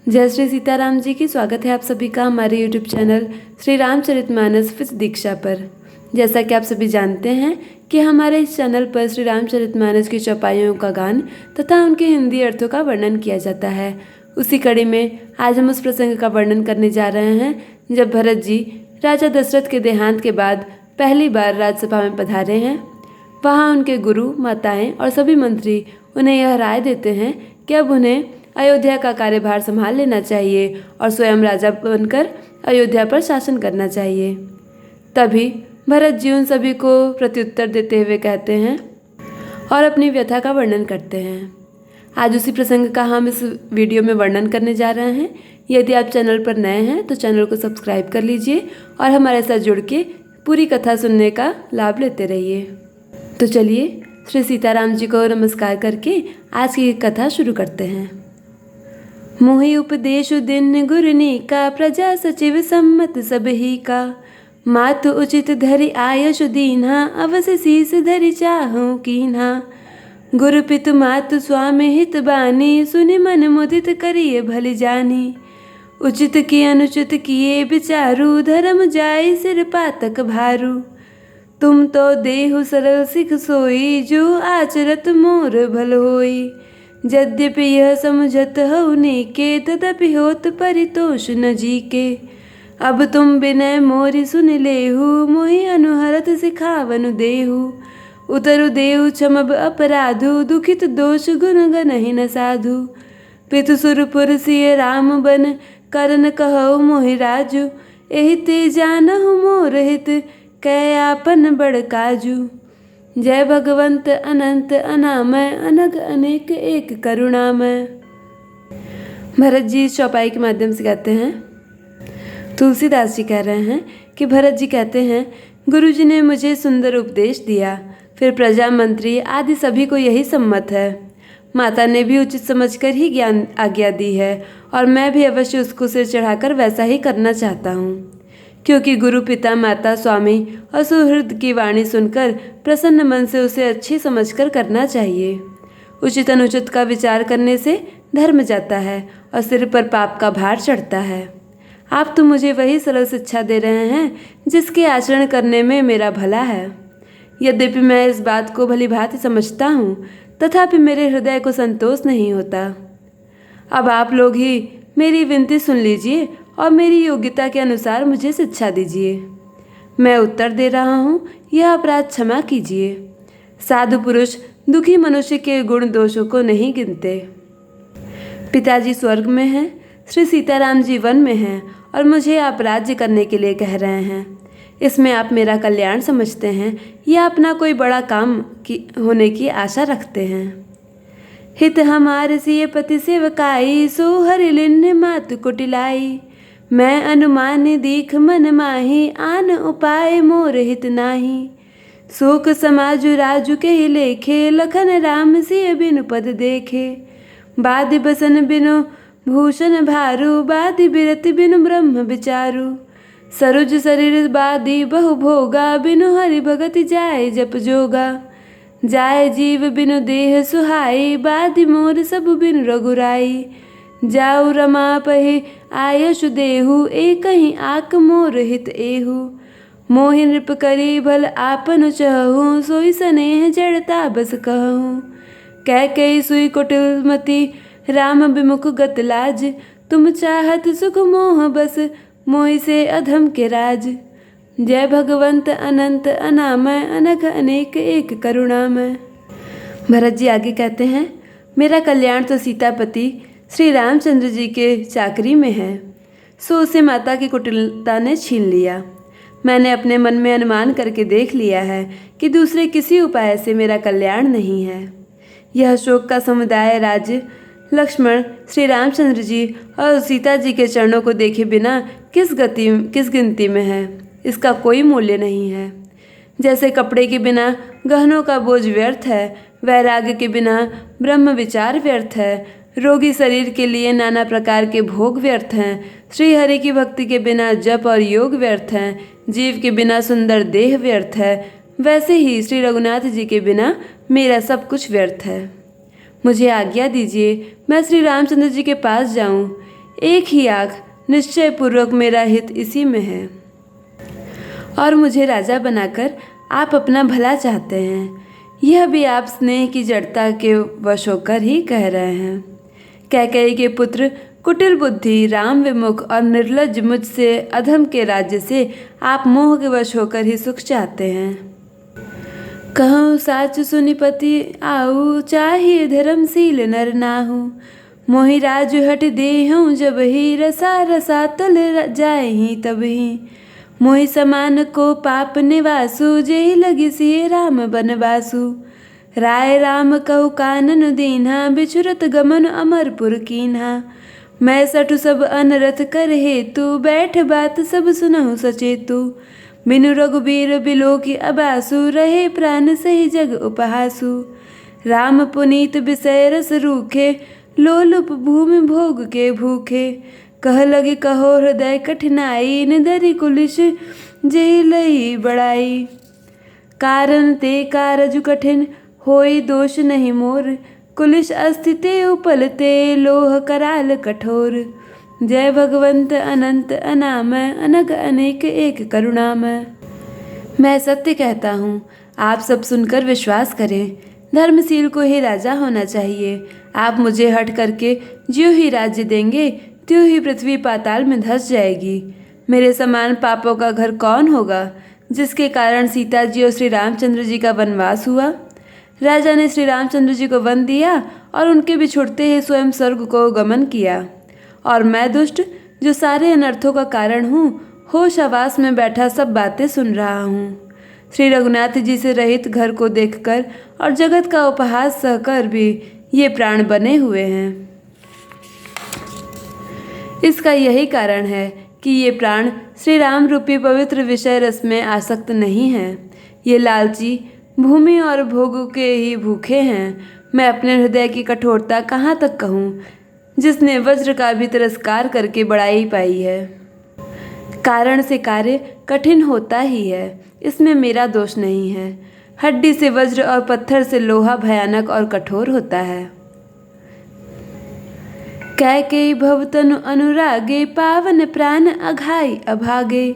जय श्री सीताराम जी की। स्वागत है आप सभी का हमारे YouTube channel Shri Ramcharitmanas with Diksha पर। जैसा कि आप सभी जानते हैं कि हमारे इस चैनल पर श्री रामचरितमानस की चौपाइयों का गान तथा उनके हिंदी अर्थों का वर्णन किया जाता है। उसी कड़ी में आज हम उस प्रसंग का वर्णन करने जा रहे हैं जब भरत जी राजा दशरथ के देहांत के बाद पहली बार राज्यसभा में पधारे हैं। वहाँ उनके गुरु, माताएं और सभी मंत्री उन्हें यह राय देते हैं कि अब उन्हें अयोध्या का कार्यभार संभाल लेना चाहिए और स्वयं राजा बनकर अयोध्या पर शासन करना चाहिए। तभी भरत जी उन सभी को प्रत्युत्तर देते हुए कहते हैं और अपनी व्यथा का वर्णन करते हैं। आज उसी प्रसंग का हम इस वीडियो में वर्णन करने जा रहे हैं। यदि आप चैनल पर नए हैं तो चैनल को सब्सक्राइब कर लीजिए और हमारे साथ जुड़ के पूरी कथा सुनने का लाभ लेते रहिए। तो चलिए श्री सीताराम जी को नमस्कार करके आज की कथा शुरू करते हैं। मोहि उपदेश दिन गुरनी का, प्रजा सचिव सम्मत सब ही का। मातु उचित धरि आयशु दीन्हा, अवश्य शीस धरि चाहूं कीन्हा। गुरु पितु मातु स्वामी हित बानी, सुनि मन मुदित करिए भली जानी। उचित की अनुचित किए विचारु, धर्म जाय सिर पातक भारू। तुम तो देहु सरल सिख सोई, जो आचरत मोर भल होई। यद्यपि यह समझत हऊ नीके, तदपि होत परितोष न जी के। अब तुम विनय मोरी सुन लेहु, मोहि अनुहरत सिखावनु देहु। उतरु देहु क्षमब अपराधु, दुखित दोष गुण गनहि न साधु। पितु सुरपुर सिय राम बन, करन कहऊ मोहि राजु। एहि ते जानहु मोर हित, कै आपन बड़ काजू। जय भगवंत अनंत अनामय, अनग अनेक एक करुणामय। भरत जी इस चौपाई के माध्यम से कहते हैं। तुलसीदास जी कह रहे हैं कि भरत जी कहते हैं, गुरुजी ने मुझे सुंदर उपदेश दिया, फिर प्रजा, मंत्री आदि सभी को यही सम्मत है। माता ने भी उचित समझकर ही ज्ञान आज्ञा दी है और मैं भी अवश्य उसको सिर चढ़ाकर वैसा ही करना चाहता हूँ, क्योंकि गुरु, पिता, माता, स्वामी और सुहृद की वाणी सुनकर प्रसन्न मन से उसे अच्छी समझकर करना चाहिए। उचित अनुचित का विचार करने से धर्म जाता है और सिर पर पाप का भार चढ़ता है। आप तो मुझे वही सरल शिक्षा दे रहे हैं जिसके आचरण करने में मेरा भला है। यद्यपि मैं इस बात को भली भांति समझता हूँ, तथापि मेरे हृदय को संतोष नहीं होता। अब आप लोग ही मेरी विनती सुन लीजिए और मेरी योग्यता के अनुसार मुझे शिक्षा दीजिए। मैं उत्तर दे रहा हूँ, यह अपराध क्षमा कीजिए। साधु पुरुष दुखी मनुष्य के गुण दोषों को नहीं गिनते। पिताजी स्वर्ग में हैं, श्री सीताराम जी वन में हैं और मुझे आप राज्य करने के लिए कह रहे हैं। इसमें आप मेरा कल्याण समझते हैं या अपना कोई बड़ा काम होने की आशा रखते हैं। हित हमारे सिय पति सेवकाई, सो हरि लिन्ह मातु कुटिलाई। मैं अनुमान दीख मन माही, आन उपाय मोर हित नाही। शोक समाजु राजु के ही लेखे, लखन राम सिय बिनु पद देखे। बादि बसन बिनु भूषण भारू, बादि बिरति बिनु ब्रह्म विचारू। सरुज शरीर बादि बहु भोगा, बिनु हरि भगति जाय जप जोगा। जाय जीव बिनु देह सुहाई, बादि मोर सब बिनु रघुराई। जाऊ रमा पहि आयशु देहु, एक ही आक मोर हित एहु। मोहि नृप करी भल आपन चहु, सोई स्नेह जड़ता बस कहूँ। कह कई सुई कुटिलमति, राम विमुख गत लाज। तुम चाहत सुख मोह बस, मोहि से अधम के राज। जय भगवंत अनंत अनामय, अनघ अनेक एक करुणामय। भरत जी आगे कहते हैं, मेरा कल्याण तो सीतापति श्री रामचंद्र जी के चाकरी में है, सो उसे माता की कुटिलता ने छीन लिया। मैंने अपने मन में अनुमान करके देख लिया है कि दूसरे किसी उपाय से मेरा कल्याण नहीं है। यह शोक का समुदाय राज्य लक्ष्मण, श्री रामचंद्र जी और सीता जी के चरणों को देखे बिना किस गिनती में है, इसका कोई मूल्य नहीं है। जैसे कपड़े के बिना गहनों का बोझ व्यर्थ है, वैराग्य के बिना ब्रह्म विचार व्यर्थ है। रोगी शरीर के लिए नाना प्रकार के भोग व्यर्थ हैं। श्री हरि की भक्ति के बिना जप और योग व्यर्थ हैं। जीव के बिना सुंदर देह व्यर्थ है। वैसे ही श्री रघुनाथ जी के बिना मेरा सब कुछ व्यर्थ है। मुझे आज्ञा दीजिए, मैं श्री रामचंद्र जी के पास जाऊं। एक ही आँख, निश्चय पूर्वक मेरा हित इसी में है। और मुझे राजा बनाकर आप अपना भला चाहते हैं, यह भी आप स्नेह की जड़ता के वश होकर ही कह रहे हैं। कैकेयी के पुत्र कुटिल बुद्धि, राम विमुख और निर्लज्ज मुझसे अधम के राज्य से आप मोह के वश होकर ही सुख चाहते हैं। कहूँ साच सुनिपति आऊ, चाहिए धर्मशील नर नाहू। मोहि राजु हट देहूँ, जब ही रसा रसा तल जाए ही तब ही। मोहि समान को पाप निवासु, जेहि लगी सिए राम बनवासु। राय राम कहु कानन दीन्हा, बिछुरत गमन अमरपुर कीन्हा। मैं सठु सब अनरथ कर हेतु, बैठ बात सब सुनहु सचेतु। बिनु रघुबीर बिलोकी अबासु, रहे प्राण सही जग उपहासु। राम पुनीत विषय रस रूखे, लोलुप भूमि भोग के भूखे। कह लगी कहो हृदय कठिनाई, निधरि कुलिश जेहि लई बड़ाई। कारण ते कारज कठिन, होई दोष नहीं मोर। कुलिश अस्थिते उपलते, लोह कराल कठोर। जय भगवंत अनंत अनामय, अनग अनेक एक करुणामय। मैं सत्य कहता हूँ, आप सब सुनकर विश्वास करें। धर्मशील को ही राजा होना चाहिए। आप मुझे हट करके ज्यों ही राज्य देंगे, त्यों ही पृथ्वी पाताल में धंस जाएगी। मेरे समान पापों का घर कौन होगा, जिसके कारण सीता जी और श्री रामचंद्र जी का वनवास हुआ। राजा ने श्री रामचंद्र जी को वन दिया और उनके बिछुड़ते ही स्वयं स्वर्ग को गमन किया। और मैं दुष्ट, जो सारे अनर्थों का कारण हूँ, होश आवास में बैठा सब बातें सुन रहा हूँ। श्री रघुनाथ जी से रहित घर को देखकर और जगत का उपहास सहकर भी ये प्राण बने हुए हैं। इसका यही कारण है कि ये प्राण श्री राम रूपी पवित्र विषय रस में आसक्त नहीं हैं। ये लालची, भूमि और भोग के ही भूखे हैं। मैं अपने हृदय की कठोरता कहाँ तक कहूँ, जिसने वज्र का भी तिरस्कार करके बड़ाई पाई है। कारण से कार्य कठिन होता ही है, इसमें मेरा दोष नहीं है। हड्डी से वज्र और पत्थर से लोहा भयानक और कठोर होता है। कैकेयी भवतनु अनुरागे, पावन प्राण अघाई अभागे।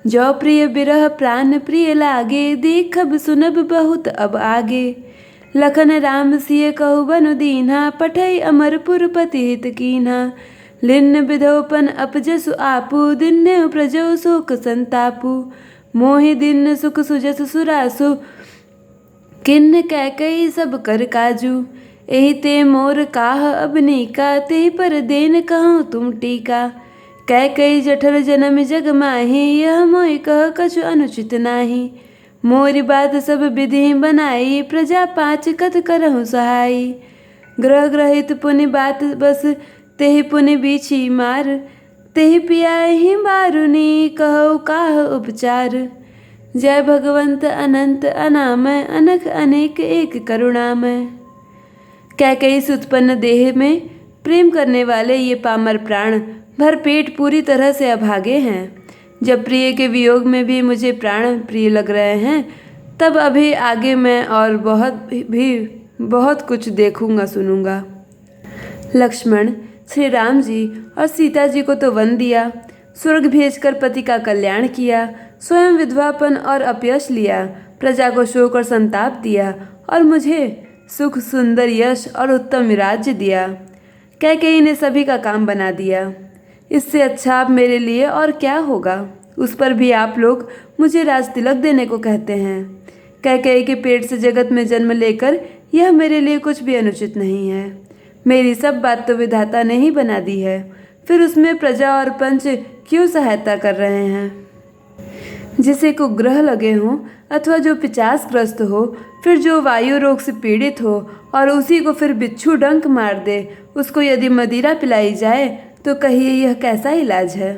जो प्रिय बिरह प्राण प्रिय लागे, देखब सुनब बहुत अब आगे। लखन राम सिय कहु बनु दीन्हा, पठई अमरपुर पति हित कीन्हा। लिन्न विधोपन अपजसु आपू, दिन्य प्रजो शोक संतापू। मोहि दिन सुख सुजस सुरासु, किन्न कैकेयी सब कर काजू। एहि ते मोर काह अबनीका, तेहि पर देन कहूँ तुम टीका। कैकेयी जठर जन्म जग माही, यह मोहि कह कछु अनुचित नाही। मोरी बात सब विधि बनाई, प्रजा पाँच कत करहु सहाई। ग्रह ग्रहित पुनि बात बस, तेहि पुनि बीछी मार। तेहि पियाहि बारुनी, कहु काह उपचार। जय भगवंत अनंत अनामय, अनख अनेक एक करुणामय। कैकेयी से उत्पन्न देह में प्रेम करने वाले ये पामर प्राण भरपेट पूरी तरह से अभागे हैं। जब प्रिय के वियोग में भी मुझे प्राण प्रिय लग रहे हैं, तब अभी आगे मैं और बहुत कुछ देखूंगा सुनूंगा। लक्ष्मण, श्री राम जी और सीता जी को तो वन दिया, स्वर्ग भेजकर पति का कल्याण किया, स्वयं विधवापन और अपयश लिया, प्रजा को शोक और संताप दिया, और मुझे सुख, सुंदर यश और उत्तम राज्य दिया। कैकेयी ने सभी का काम बना दिया। इससे अच्छा अब मेरे लिए और क्या होगा। उस पर भी आप लोग मुझे राज तिलक देने को कहते हैं। कैकेयी के पेट से जगत में जन्म लेकर यह मेरे लिए कुछ भी अनुचित नहीं है। मेरी सब बात तो विधाता ने ही बना दी है, फिर उसमें प्रजा और पंच क्यों सहायता कर रहे हैं। जिसे को ग्रह लगे हों अथवा जो पिचासग्रस्त हो, फिर जो वायु रोग से पीड़ित हो और उसी को फिर बिच्छू डंक मार दे, उसको यदि मदिरा पिलाई जाए तो कहिए यह कैसा इलाज है।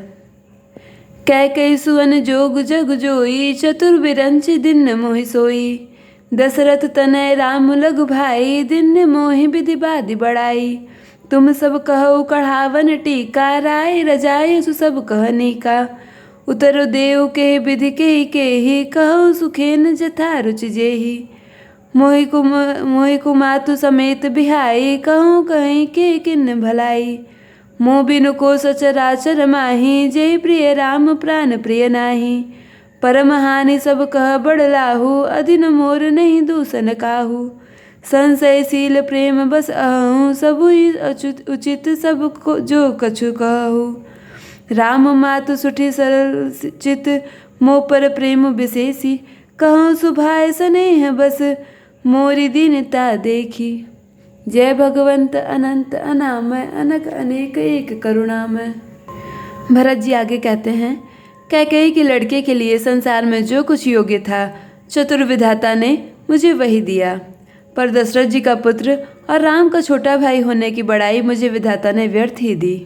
कैकेयी सुवन जोग जग जोई, चतुर्विरंच दिन मोहि सोई। दशरथ तनय राम लघु भाई, दिन मोहि विधि बाधि बढ़ाई। तुम सब कहो कढ़ावन टीका, राय रजाय सु सब कहनी का। उतरो देव के विधि के ही, कहो सुखेन जथा रुचि जेहि। मोहि को मातु समेत बिहाई, कहूँ कहीं के किन्न भलाई। मोह बिनु को सचराचर माही, जय प्रिय राम प्राण प्रिय नाही। परम हानि सब कह बड़लाहु, अधिन मोर नहीं दूषण काहू। संशयशील प्रेम बस अहूँ, सबुई उचित सब को जो कछु कहूँ। राम मातु सुठी सरल चित, मोह पर प्रेम विशेषी। कहूँ सुभाय स्नेह बस, मोरी दीनता देखी। जय भगवंत अनंत अनामय, अनक अनेक एक करुणामय। भरत जी आगे कहते हैं, कैकेयी के लड़के के लिए संसार में जो कुछ योग्य था, चतुर विधाता ने मुझे वही दिया। पर दशरथ जी का पुत्र और राम का छोटा भाई होने की बड़ाई मुझे विधाता ने व्यर्थ ही दी।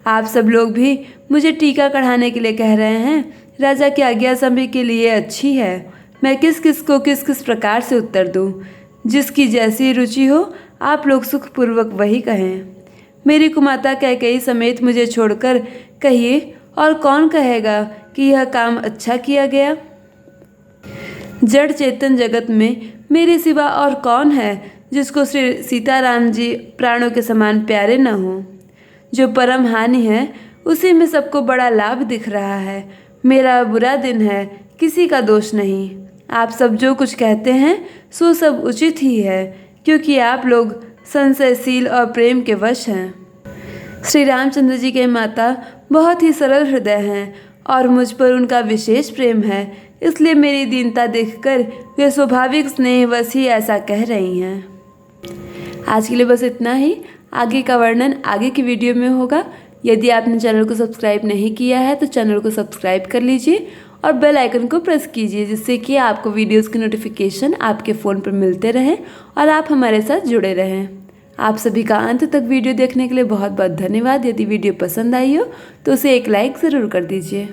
आप सब लोग भी मुझे टीका कढ़ाने के लिए कह रहे हैं। राजा की आज्ञा सभी के लिए अच्छी है। मैं किस किस को किस किस प्रकार से उत्तर दूं? जिसकी जैसी रुचि हो आप लोग सुखपूर्वक वही कहें। मेरी कुमाता कैकेयी समेत मुझे छोड़कर कहिए, और कौन कहेगा कि यह काम अच्छा किया गया? जड़ चेतन जगत में मेरे सिवा और कौन है जिसको श्री सीताराम जी प्राणों के समान प्यारे न हों? जो परम हानि है उसी में सबको बड़ा लाभ दिख रहा है। मेरा बुरा दिन है, किसी का दोष नहीं। आप सब जो कुछ कहते हैं सो सब उचित ही है, क्योंकि आप लोग संशयशील और प्रेम के वश हैं। श्री रामचंद्र जी के माता बहुत ही सरल हृदय हैं और मुझ पर उनका विशेष प्रेम है, इसलिए मेरी दीनता देखकर वे स्वाभाविक स्नेहवश ही ऐसा कह रही हैं। आज के लिए बस इतना ही। आगे का वर्णन आगे की वीडियो में होगा। यदि आपने चैनल को सब्सक्राइब नहीं किया है तो चैनल को सब्सक्राइब कर लीजिए और बेल आइकन को प्रेस कीजिए, जिससे कि आपको वीडियोस की नोटिफिकेशन आपके फ़ोन पर मिलते रहें और आप हमारे साथ जुड़े रहें। आप सभी का अंत तक वीडियो देखने के लिए बहुत बहुत धन्यवाद। यदि वीडियो पसंद आई हो तो उसे एक लाइक ज़रूर कर दीजिए।